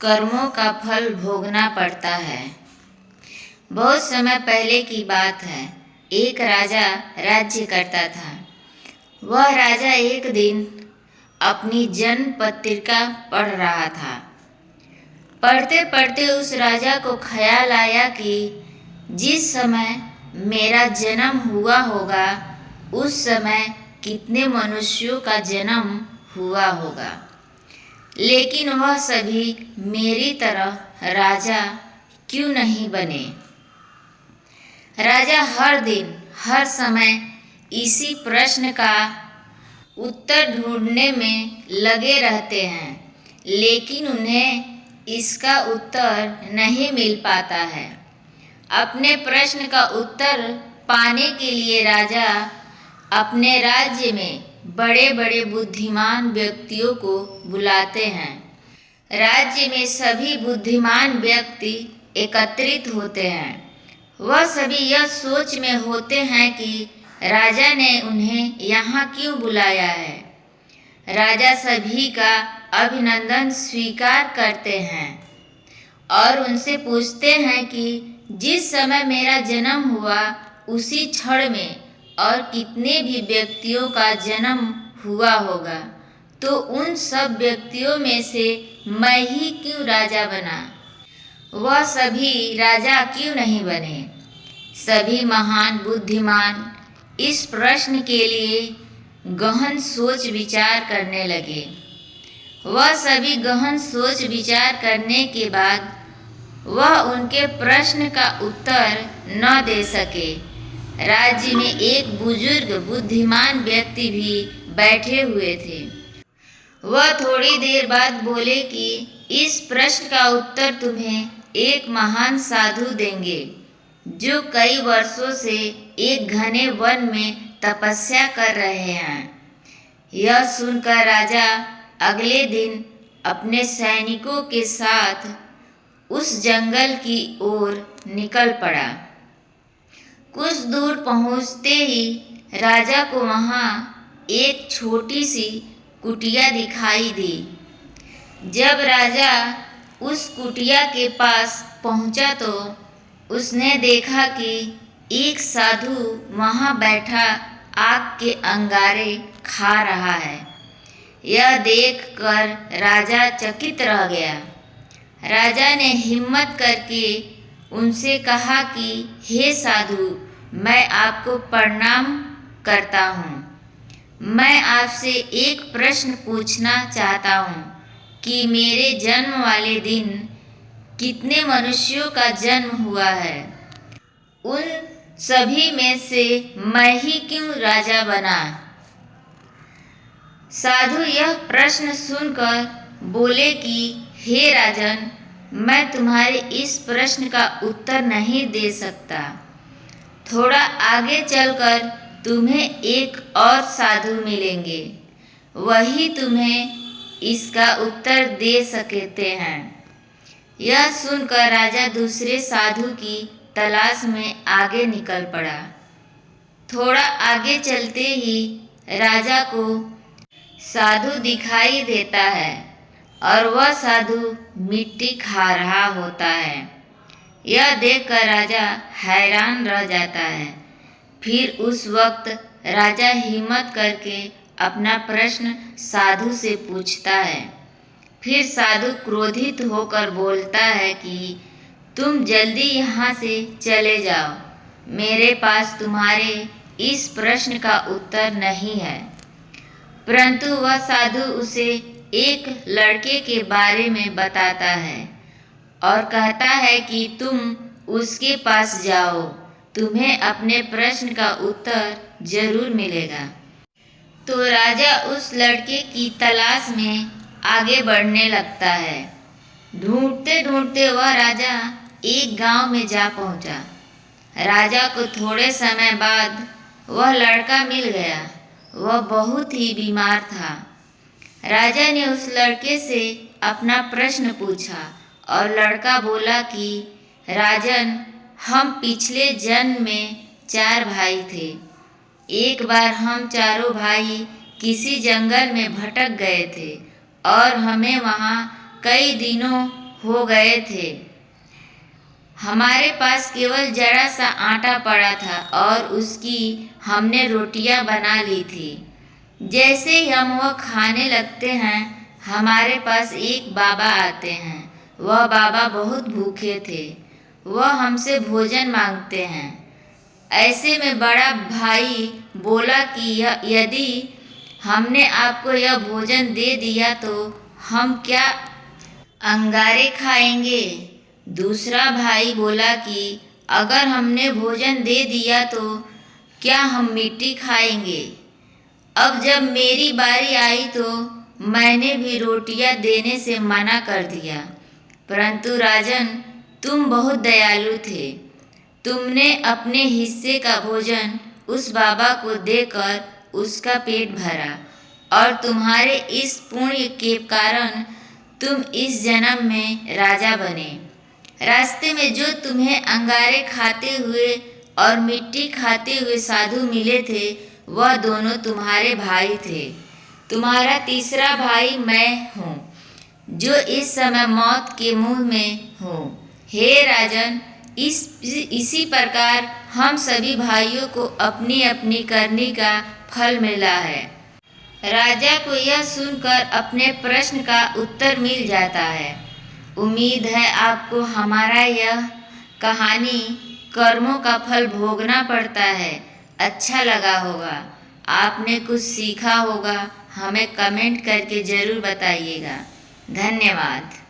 कर्मों का फल भोगना पड़ता है। बहुत समय पहले की बात है। एक राजा राज्य करता था। वह राजा एक दिन अपनी जन्म पत्रिका पढ़ रहा था। पढ़ते पढ़ते उस राजा को ख्याल आया कि जिस समय मेरा जन्म हुआ होगा उस समय कितने मनुष्यों का जन्म हुआ होगा, लेकिन वह सभी मेरी तरह राजा क्यों नहीं बने। राजा हर दिन हर समय इसी प्रश्न का उत्तर ढूंढने में लगे रहते हैं, लेकिन उन्हें इसका उत्तर नहीं मिल पाता है। अपने प्रश्न का उत्तर पाने के लिए राजा अपने राज्य में बड़े बड़े बुद्धिमान व्यक्तियों को बुलाते हैं। राज्य में सभी बुद्धिमान व्यक्ति एकत्रित होते हैं। वह सभी यह सोच में होते हैं कि राजा ने उन्हें यहाँ क्यों बुलाया है। राजा सभी का अभिनंदन स्वीकार करते हैं और उनसे पूछते हैं कि जिस समय मेरा जन्म हुआ उसी क्षण में और कितने भी व्यक्तियों का जन्म हुआ होगा, तो उन सब व्यक्तियों में से मैं ही क्यों राजा बना। वह सभी राजा क्यों नहीं बने। सभी महान बुद्धिमान इस प्रश्न के लिए गहन सोच विचार करने लगे। वह सभी गहन सोच विचार करने के बाद वह उनके प्रश्न का उत्तर न दे सके। राज्य में एक बुजुर्ग बुद्धिमान व्यक्ति भी बैठे हुए थे। वह थोड़ी देर बाद बोले कि इस प्रश्न का उत्तर तुम्हें एक महान साधु देंगे जो कई वर्षों से एक घने वन में तपस्या कर रहे हैं। यह सुनकर राजा अगले दिन अपने सैनिकों के साथ उस जंगल की ओर निकल पड़ा। कुछ दूर पहुंचते ही राजा को वहां एक छोटी सी कुटिया दिखाई दी। जब राजा उस कुटिया के पास पहुंचा तो उसने देखा कि एक साधु वहां बैठा आग के अंगारे खा रहा है। यह देखकर राजा चकित रह गया। राजा ने हिम्मत करके उनसे कहा कि हे साधु, मैं आपको प्रणाम करता हूँ। मैं आपसे एक प्रश्न पूछना चाहता हूँ कि मेरे जन्म वाले दिन कितने मनुष्यों का जन्म हुआ है। उन सभी में से मैं ही क्यों राजा बना। साधु यह प्रश्न सुनकर बोले कि हे राजन, मैं तुम्हारे इस प्रश्न का उत्तर नहीं दे सकता। थोड़ा आगे चलकर तुम्हें एक और साधु मिलेंगे, वही तुम्हें इसका उत्तर दे सकते हैं। यह सुनकर राजा दूसरे साधु की तलाश में आगे निकल पड़ा। थोड़ा आगे चलते ही राजा को साधु दिखाई देता है और वह साधु मिट्टी खा रहा होता है। यह देखकर राजा हैरान रह जाता है। फिर उस वक्त राजा हिम्मत करके अपना प्रश्न साधु से पूछता है। फिर साधु क्रोधित होकर बोलता है कि तुम जल्दी यहाँ से चले जाओ, मेरे पास तुम्हारे इस प्रश्न का उत्तर नहीं है। परंतु वह साधु उसे एक लड़के के बारे में बताता है और कहता है कि तुम उसके पास जाओ, तुम्हें अपने प्रश्न का उत्तर जरूर मिलेगा। तो राजा उस लड़के की तलाश में आगे बढ़ने लगता है। ढूंढते ढूंढते वह राजा एक गांव में जा पहुंचा। राजा को थोड़े समय बाद वह लड़का मिल गया। वह बहुत ही बीमार था। राजा ने उस लड़के से अपना प्रश्न पूछा और लड़का बोला कि राजन, हम पिछले जन्म में 4 भाई थे। एक बार हम चारों भाई किसी जंगल में भटक गए थे और हमें वहाँ कई दिनों हो गए थे। हमारे पास केवल जरा सा आटा पड़ा था और उसकी हमने रोटियां बना ली थी। जैसे ही हम वह खाने लगते हैं, हमारे पास एक बाबा आते हैं। वह बाबा बहुत भूखे थे। वह हमसे भोजन मांगते हैं। ऐसे में बड़ा भाई बोला कि यदि हमने आपको यह भोजन दे दिया तो हम क्या अंगारे खाएंगे? दूसरा भाई बोला कि अगर हमने भोजन दे दिया तो क्या हम मिट्टी खाएंगे? अब जब मेरी बारी आई तो मैंने भी रोटियां देने से मना कर दिया, परंतु राजन, तुम बहुत दयालु थे। तुमने अपने हिस्से का भोजन उस बाबा को देकर उसका पेट भरा और तुम्हारे इस पुण्य के कारण तुम इस जन्म में राजा बने। रास्ते में जो तुम्हें अंगारे खाते हुए और मिट्टी खाते हुए साधु मिले थे, वह दोनों तुम्हारे भाई थे। तुम्हारा तीसरा भाई मैं हूँ, जो इस समय मौत के मुंह में हूँ। हे राजन, इसी प्रकार हम सभी भाइयों को अपनी अपनी करनी का फल मिला है। राजा को यह सुनकर अपने प्रश्न का उत्तर मिल जाता है। उम्मीद है आपको हमारा यह कहानी कर्मों का फल भोगना पड़ता है अच्छा लगा होगा। आपने कुछ सीखा होगा। हमें कमेंट करके ज़रूर बताइएगा। धन्यवाद।